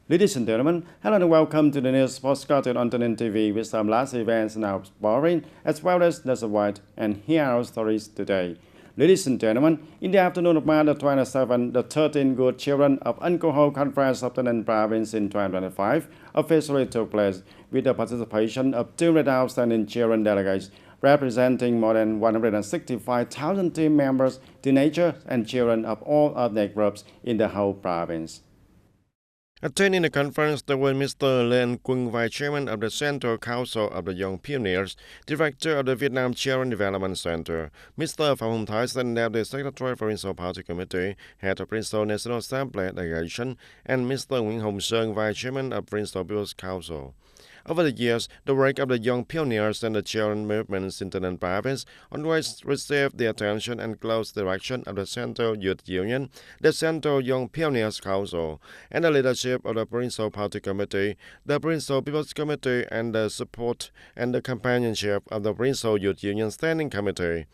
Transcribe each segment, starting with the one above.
Ladies and gentlemen, hello and welcome to the news postcard on TayNinhTV with some last events now boring as well as nationwide, and here are our stories today. Ladies and gentlemen, in the afternoon of March 27, the 13 Good Children of Alcohol Conference of TayNinh Province in 2025 officially took place with the participation of 200 outstanding children delegates representing more than 165,000 team members, teenagers, and children of all ethnic groups in the whole province. Attending the conference, there were Mr. Len Quang, Vice Chairman of the Central Council of the Young Pioneers, Director of the Vietnam Children Development Center, Mr. Phạm Hùng Thái, Deputy Secretary Provincial Party Committee, Head of Provincial National Assembly Delegation, and Mr. Nguyễn Hồng Sơn, Vice Chairman of Provincial People's Council. Over the years, the work of the young pioneers and the children movements in TayNinh Province always received the attention and close direction of the Central Youth Union, the Central Young Pioneers Council, and the leadership of the Provincial Party Committee, the Provincial People's Committee, and the support and the companionship of the Provincial Youth Union Standing Committee.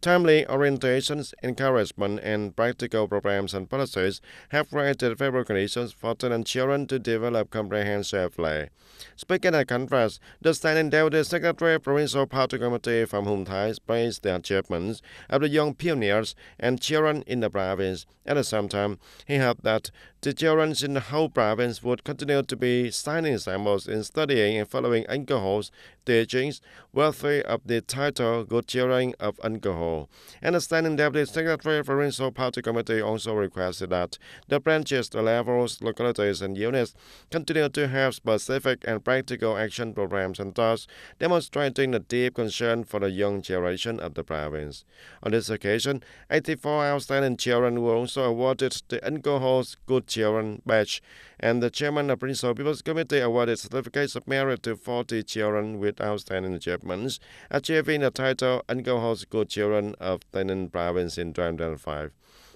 Timely orientations, encouragement, and practical programs and policies have created favorable conditions for TayNinh children to develop comprehensively. Speaking at conference, the Standing Deputy Secretary Provincial Party Committee Phạm Hùng Thái praised the achievements of the young pioneers and children in the province. At the same time, he hoped that the children in the whole province would continue to be shining examples in studying and following alcohol's teachings, worthy of the title Good Children of Alcohol. And the Standing Deputy Secretary Provincial Party Committee also requested that the branches, the levels, localities, and units continue to have specific and practical action programs and tasks demonstrating the deep concern for the young generation of the province. On this occasion, 84 outstanding children were also awarded the Alcohol's Good Children badge, and the chairman of Provincial People's Committee awarded certificates of merit to 40 children with outstanding achievements, achieving the title Alcohol's Good Children of TayNinh Province in 2005.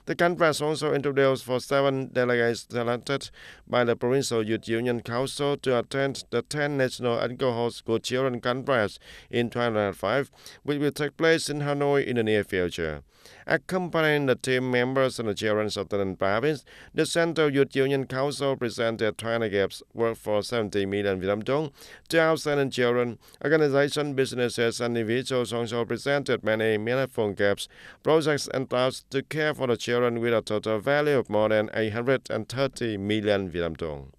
The conference also introduced for 7 delegates selected by the Provincial Youth Union Council to attend the 10th National Alcohol's Good Children Conference in 2005, which will take place in Hanoi in the near future. Accompanying the team members and the children of TayNinh Province, the Central Youth Union Council presented 20 gifts worth for 70 million Vietnam dong to outstanding children. Organizations, businesses, and individuals also presented many meaningful gifts, projects, and tasks to care for the children with a total value of more than 830 million Vietnam dong.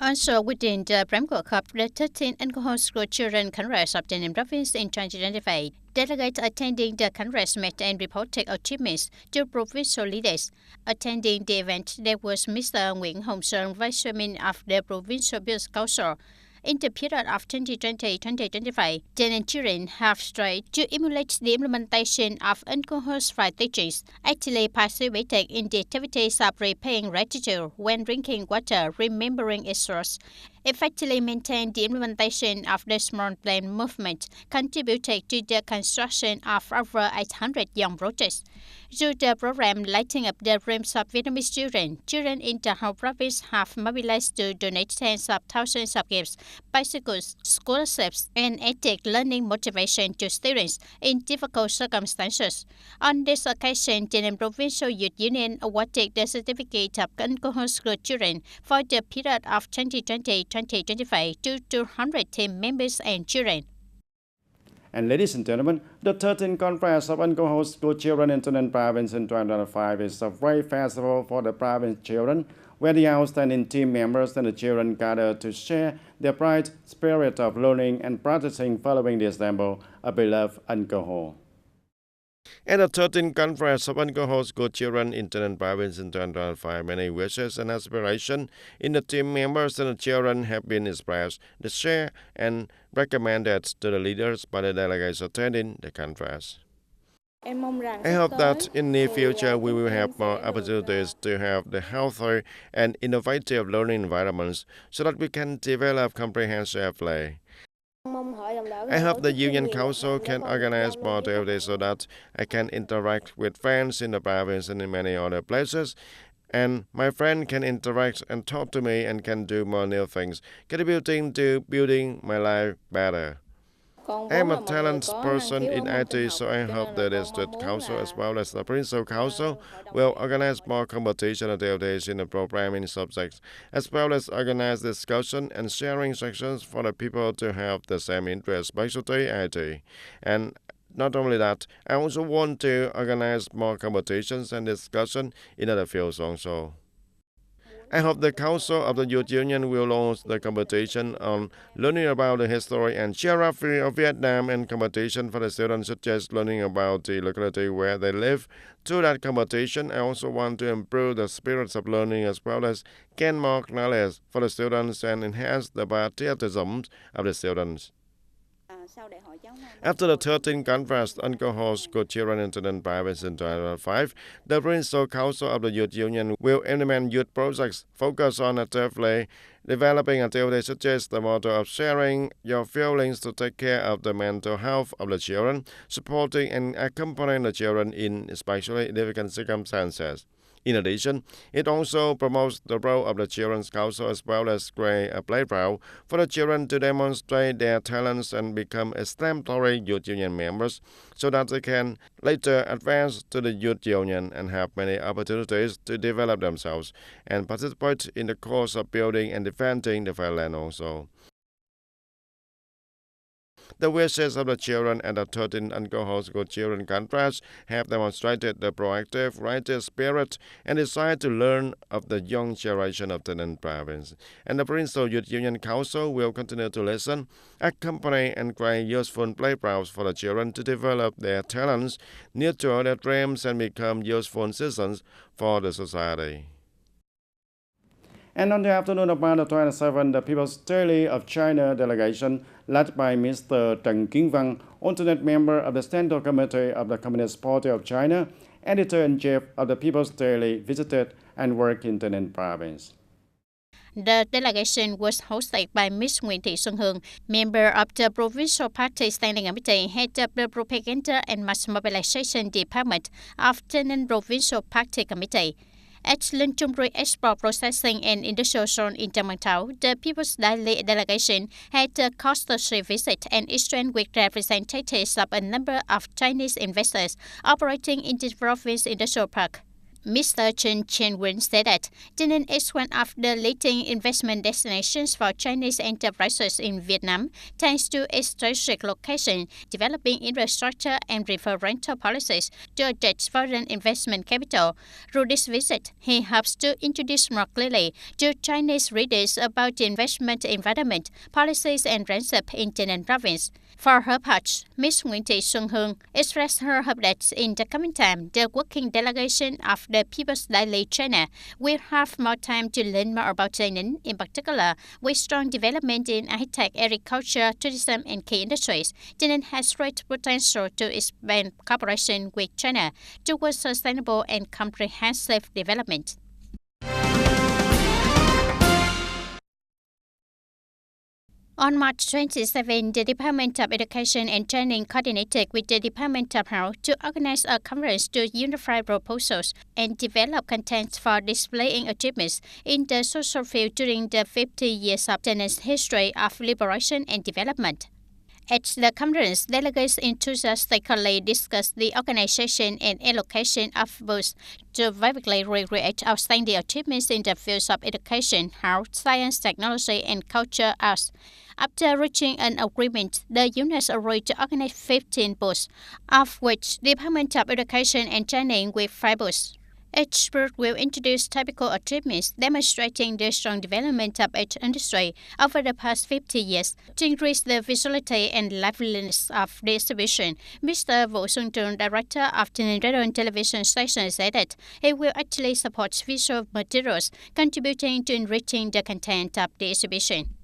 Also within the framework of the 13th Alcohol School Children Congress of TayNinh Province in 2025, delegates attending the Congress met and reported achievements to provincial leaders. Attending the event, there was Mr. Nguyễn Hồng Sơn, Vice Chairman of the Provincial People's Council. In the period of 2020-2025, TayNinh children have strived to emulate the implementation of alcohol's right teachings, actively participating in the activities of repaying gratitude when drinking water, remembering its source, effectively maintain the implementation of the Small Plan movement, contributing to the construction of over 800 young projects. Through the program Lighting Up the Dreams of Vietnamese Children, children in the whole province have mobilized to donate tens of thousands of gifts, bicycles, scholarships, and ethic learning motivation to students in difficult circumstances. On this occasion, TayNinh Provincial Youth Union awarded the certificate of alcohol school children for the period of 2020-2025 to 200 team members and children. And ladies and gentlemen, the 13th Conference of Alcohol School Children in TayNinh Province in 2025 is a great festival for the province children, where the outstanding team members and the children gather to share their bright spirit of learning and practicing following the example of beloved alcohol. At the 13th Conference of Alcohol School Children in TayNinh Province in 2025, many wishes and aspirations in the team members and the children have been expressed, shared, and recommended to the leaders by the delegates attending the conference. I hope that in the near future we will have more opportunities to have the healthy and innovative learning environments so that we can develop comprehensively. I hope the Union Council can organize more activities so that I can interact with friends in the province and in many other places, and my friend can interact and talk to me and can do more new things, contributing to building my life better. I'm a talent person in IT, so I hope that the State Council as well as the Provincial Council will organize more competition activities in the programming subjects, as well as organize discussion and sharing sections for the people to have the same interest, especially IT. And not only that, I also want to organize more competitions and discussion in other fields also. I hope the Council of the Youth Union will launch the competition on learning about the history and geography of Vietnam and competition for the students such as learning about the locality where they live. Through that competition, I also want to improve the spirits of learning as well as gain more knowledge for the students and enhance the patriotism of the students. After the 13th Conference on Alcohol School Children in Student Province in 2005, the Provincial Council of the Youth Union will implement youth projects focused on actively developing activities such as the motto of sharing your feelings to take care of the mental health of the children, supporting and accompanying the children in especially difficult circumstances. In addition, it also promotes the role of the Children's Council as well as create a playground for the children to demonstrate their talents and become exemplary youth union members so that they can later advance to the youth union and have many opportunities to develop themselves and participate in the course of building and defending the fatherland also. The wishes of the children at the 13th Alcohol School Children Conference have demonstrated the proactive, righteous spirit and desire to learn of the young generation of TayNinhTV Province. And the Provincial Youth Union Council will continue to listen, accompany, and create useful playgrounds for the children to develop their talents, nurture their dreams, and become useful citizens for the society. And on the afternoon of March 27, the People's Daily of China delegation, led by Mr. Trần Kiến Văn, alternate member of the Central Committee of the Communist Party of China, editor-in-chief of the People's Daily, visited and worked in TayNinhTV Province. The delegation was hosted by Ms. Nguyễn Thị Xuân Hương, member of the Provincial Party Standing Committee, head of the Propaganda and Mass Mobilization Department of TayNinhTV Provincial Party Committee. At Linh Trung Ri Export Processing and Industrial Zone in Trang Bang Thảo, the People's Daily delegation had a courtesy visit and exchange with representatives of a number of Chinese investors operating in the province industrial park. Mr. Chen Chen-Win said that TayNinhTV is one of the leading investment destinations for Chinese enterprises in Vietnam, thanks to its strategic location, developing infrastructure and rental policies to attract foreign investment capital. Through this visit, he hopes to introduce more clearly to Chinese readers about the investment environment, policies and landscape in TayNinhTV Province. For her part, Ms. Nguyễn Thị Xuân Hương expressed her hope that in the coming time, the working delegation of the People's Daily China will have more time to learn more about TayNinhTV, in particular, with strong development in high-tech, agriculture, tourism, and key industries. TayNinhTV has great potential to expand cooperation with China towards sustainable and comprehensive development. On March 27, the Department of Education and Training coordinated with the Department of Health to organize a conference to unify proposals and develop contents for displaying achievements in the social field during the 50 years of TayNinhTV's history of liberation and development. At the conference, delegates enthusiastically discussed the organization and allocation of votes to vividly recreate outstanding achievements in the fields of education, health, science, technology, and culture arts. After reaching an agreement, the units agreed to organize 15 booths, of which the Department of Education and Training with 5 booths. Each booth will introduce typical achievements demonstrating the strong development of each industry over the past 50 years. To increase the visibility and liveliness of the exhibition, Mr. Vũ Xuân Trường, director of the radio and television station, said that he will actually support visual materials, contributing to enriching the content of the exhibition.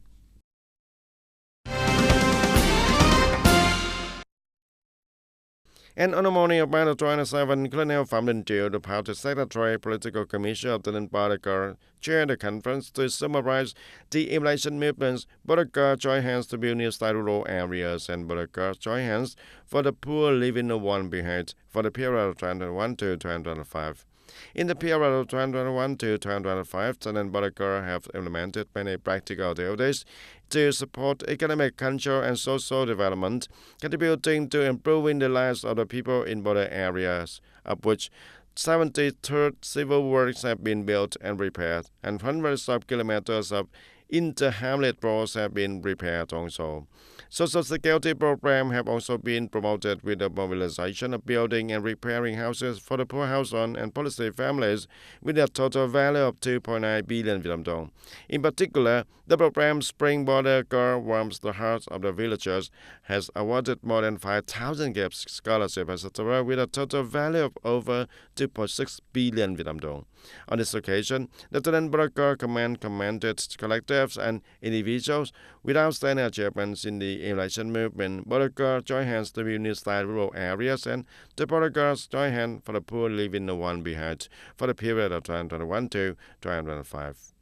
And on the morning of March 27, Colonel Phạm Đình Triệu, the Party Secretary, Political Commission of the TayNinhTV Party, chaired the conference to summarize the immigration movements. Border join hands to build new style rural areas and border join hands for the poor leaving no one behind for the period of 2021 to 2025. In the period of 2021 to 2025, Tan and Border have implemented many practical activities to support economic, cultural, and social development, contributing to improving the lives of the people in border areas, of which 73 civil works have been built and repaired, and hundreds of kilometers of inter-hamlet roads have been repaired also. Social security programs have also been promoted with the mobilization of building and repairing houses for the poor household and policy families with a total value of 2.9 billion Vietnam dong. In particular, the program Spring Border Girl Warms the Hearts of the Villagers has awarded more than 5,000 gifts, scholarships, etc. with a total value of over 2.6 billion Vietnam dong. On this occasion, the Lieutenant Border Command commended collectives and individuals with outstanding achievements in the immigration movement. Border join hands to build new style rural areas and the Border join hands for the poor leaving no one behind for the period of 2021 to 2025.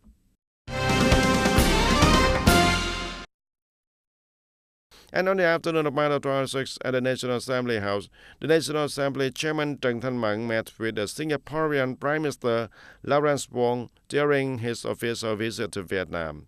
And on the afternoon of March 26 at the National Assembly House, the National Assembly Chairman Trần Thanh Mẫn met with the Singaporean Prime Minister Lawrence Wong during his official visit to Vietnam.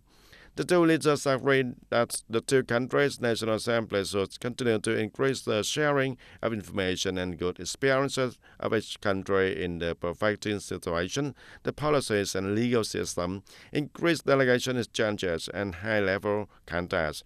The two leaders agreed that the two countries' national assemblies should continue to increase the sharing of information and good experiences of each country in the perfecting situation, the policies and legal system, increase delegation exchanges and high-level contacts,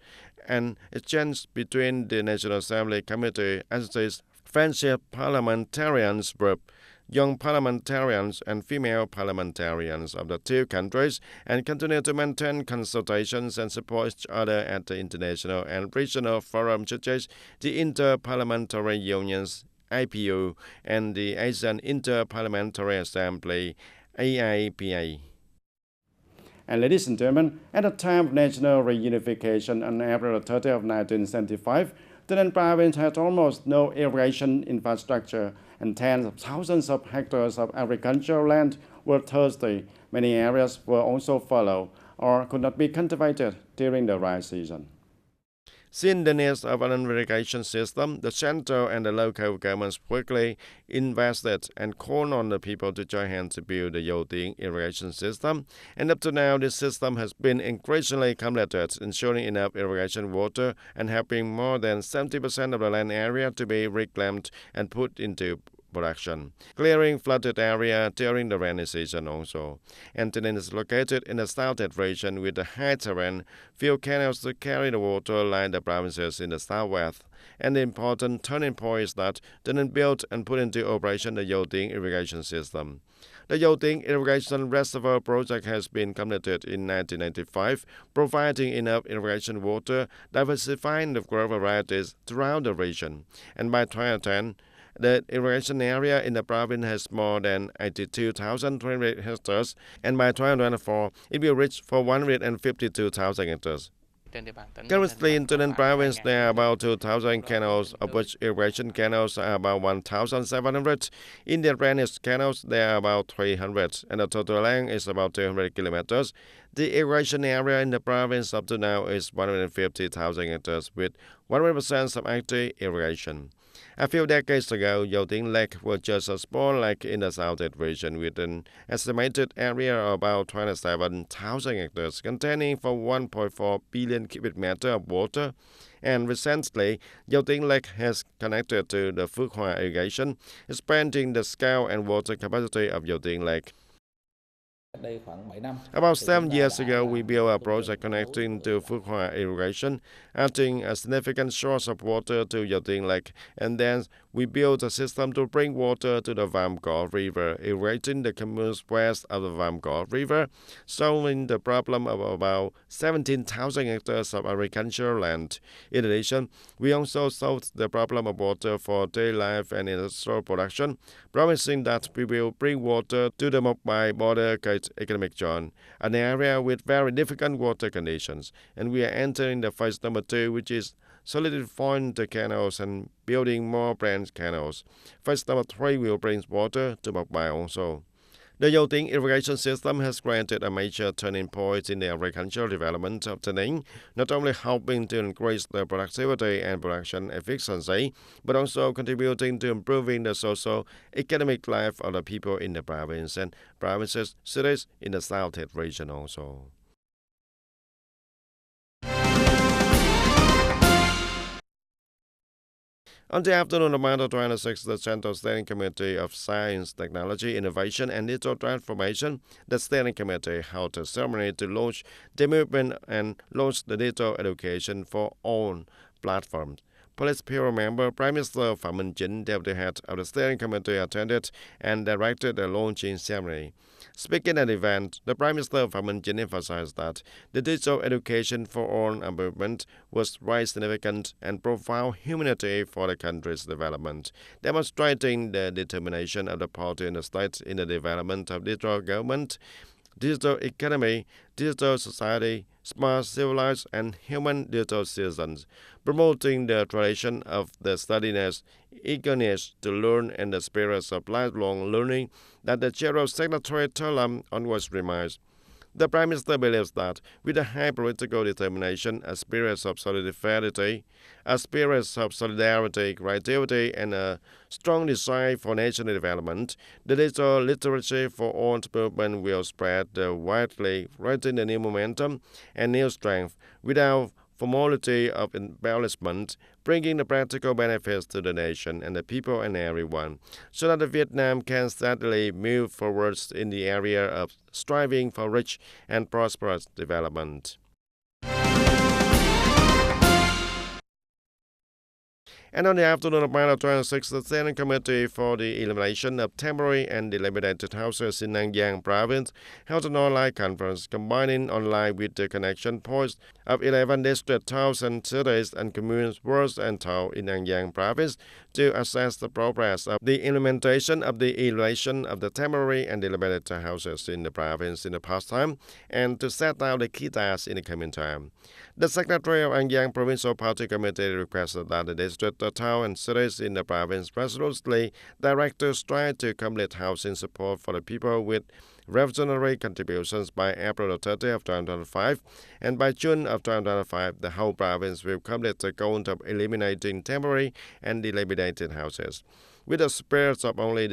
and exchange between the National Assembly Committee entities, Friendship Parliamentarians Group, young parliamentarians and female parliamentarians of the two countries, and continue to maintain consultations and support each other at the international and regional forums such as the Inter-Parliamentary Unions, IPU, and the Asian Inter-Parliamentary Assembly, AIPA. And ladies and gentlemen, at the time of national reunification on April 30 of 1975, the Ninh province had almost no irrigation infrastructure, and tens of thousands of hectares of agricultural land were thirsty. Many areas were also fallow or could not be cultivated during the dry season. Seeing the needs of an irrigation system, the central and the local governments quickly invested and called on the people to join hands to build the Yo Dinh irrigation system. And up to now, this system has been increasingly completed, ensuring enough irrigation water and helping more than 70% of the land area to be reclaimed and put into production, clearing flooded area during the rainy season also. And Tay Ninh is located in the southern region with the high terrain, few canals to carry the water like the provinces in the southwest. And the important turning point is that Tay Ninh built and put into operation the Yo Dinh irrigation system. The Yo Dinh irrigation reservoir project has been completed in 1995, providing enough irrigation water, diversifying the crop varieties throughout the region. And by 2010, the irrigation area in the province has more than 82,300 hectares, and by 2024, it will reach 452,000 hectares. Currently, in Tay Ninh province, there are about 2,000 canals, of which irrigation canals are about 1,700. In the drainage canals, there are about 300, and the total length is about 200 kilometers. The irrigation area in the province up to now is 150,000 hectares, with 100% of active irrigation. A few decades ago, Yo Dinh Lake was just a small lake in the southern region with an estimated area of about 27,000 hectares, containing 1.4 billion cubic meters of water. And recently, Yo Dinh Lake has connected to the Phước Hòa irrigation, expanding the scale and water capacity of Yo Dinh Lake. About 7 years ago, we built a project connecting to Phước Hòa irrigation, adding a significant source of water to Yo Dinh Lake, and then we built a system to bring water to the Vam Cỏ River, irrigating the communes west of the Vam Cỏ River, solving the problem of about 17,000 hectares of agricultural land. In addition, we also solved the problem of water for daily life and industrial production, promising that we will bring water to the Mộc Bài border economic zone, an area with very difficult water conditions, and we are entering the phase number 2, which is solidifying the canals and building more branch canals. Phase number 3 will bring water to Mộc Bài also. The Yachting irrigation system has granted a major turning point in the agricultural development of TayNinhTV, not only helping to increase the productivity and production efficiency, but also contributing to improving the socio-economic life of the people in the province and provinces, cities in the southeast region also. On the afternoon of March 26, the Central Standing Committee of Science, Technology, Innovation and Digital Transformation, the Standing Committee, held a ceremony to launch the movement and launch the digital education for all platforms. Politburo member Prime Minister Phạm Minh Chính, Deputy Head of the Steering Committee, attended and directed the launching ceremony. Speaking at the event, the Prime Minister Phạm Minh Chính emphasized that the digital education for all movement was very significant and profound humanity for the country's development, demonstrating the determination of the party and the state in the development of digital government, digital economy, digital society, smart, civilized, and human digital citizens, promoting the tradition of the steadiness, eagerness to learn, and the spirit of lifelong learning that the General Secretary Terlam always reminds. The Prime Minister believes that with a high political determination, a spirit of solidarity, creativity, and a strong desire for national development, the digital literacy for all movement will spread widely, raising the new momentum and new strength without formality of embellishment, bringing the practical benefits to the nation and the people and everyone, so that Vietnam can steadily move forwards in the area of striving for rich and prosperous development. And on the afternoon of March 26, the Standing Committee for the Elimination of Temporary and Dilapidated Houses in An Giang Province held an online conference combining online with the connection points of 11 district towns and cities and communes, wards and towns in An Giang Province to assess the progress of the implementation of the elimination of the temporary and dilapidated houses in the province in the past time and to set out the key tasks in the coming time. The Secretary of An Giang Provincial Party Committee requested that the district, town and cities in the province resolutely direct to strive to complete housing support for the people with revolutionary contributions by April 30 of 2025, and by June of 2025, the whole province will complete the goal of eliminating temporary and dilapidated houses. With the spirit of only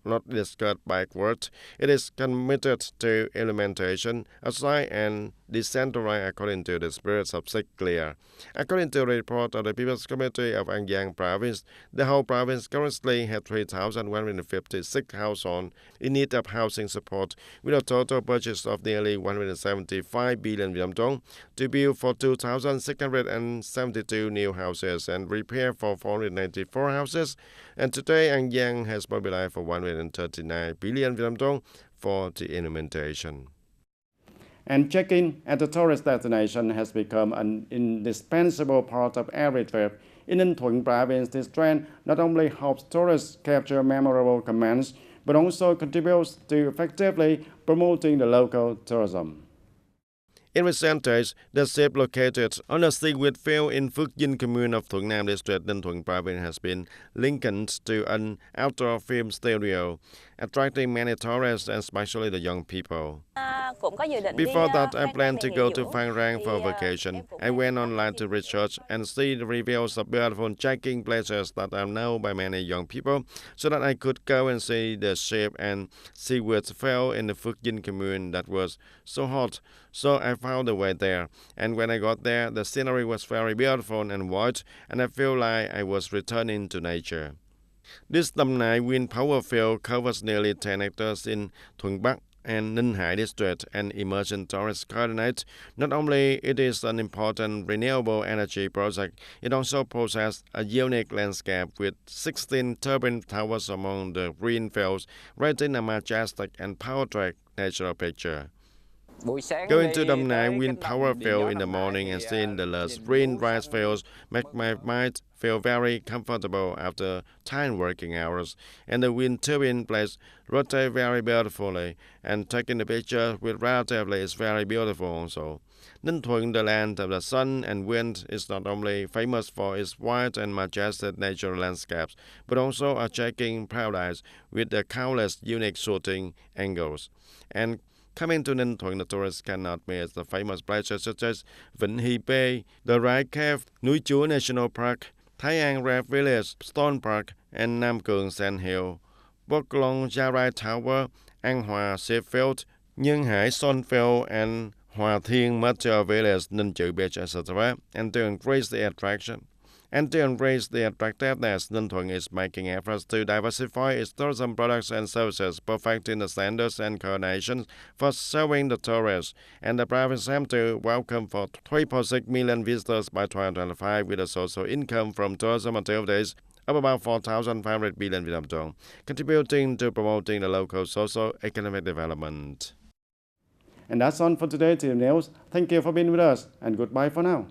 not discussed backwards, it is committed to implementation, assign and decentralize according to the spirit of clear. According to the report of the People's Committee of An Giang Province, the whole province currently has 3,156 households in need of housing support, with a total budget of nearly 175 billion Vietnam dong to build for 2,672 new houses and repair for 494 houses. And today, An Giang has mobilized for 139 billion Vietnam dong for the implementation. And checking at the tourist destination has become an indispensable part of every trip. In Ninh Thuận Province, this trend not only helps tourists capture memorable moments, but also contributes to effectively promoting the local tourism. In recent days, the ship located on a seaweed field in Phước Dinh commune of Thuận Nam district, Ninh Thuận Province has been linked to an outdoor film studio, attracting many tourists and especially the young people. Before that, I planned to go to Phan Rang for vacation. I went online to research and see the reviews of beautiful trekking places that are known by many young people, so that I could go and see the ship and seaweed field in the Phước Dinh commune that was so hot. So I found a way there, and when I got there, the scenery was very beautiful and white, and I feel like I was returning to nature. This Tâm Nai wind power field covers nearly 10 hectares in Thuận Bắc and Ninh Hải district and emerging tourist coordinate. Not only it is an important renewable energy project, it also possesses a unique landscape with 16 turbine towers among the green fields, raising a majestic and power-track natural picture. Going to Dam Nai wind power field in the morning and seeing the lush green rice fields make my mind feel very comfortable after time working hours. And the wind turbine place rotate very beautifully, and taking the picture with relatively is very beautiful also. Ninh Thuận, the land of the sun and wind, is not only famous for its wide and majestic natural landscapes, but also a striking paradise with the countless unique shooting angles. And coming to Ninh Thuận, the tourists cannot miss the famous places such as Vịnh Hy Pê, the Rai Cave, Núi Chúa National Park, Thái An Rap Village, Stone Park, and Nam Cường Sand Hill, Bốc Long Gia Rai Tower, An Hòa Seafield, Nhân Hải Sonfield, and Hòa Thiên Mature Village, Ninh Chữ Beach, etc. And to increase the attraction. And to embrace the attractiveness, Ninh Thuận is making efforts to diversify its tourism products and services, perfecting the standards and coordinations for serving the tourists. And the province aims to welcome for 3.6 million visitors by 2025 with a social income from tourism activities of about 4,500 billion Vietnam dong, contributing to promoting the local socio-economic development. And that's all for today, TTV News. Thank you for being with us, and goodbye for now.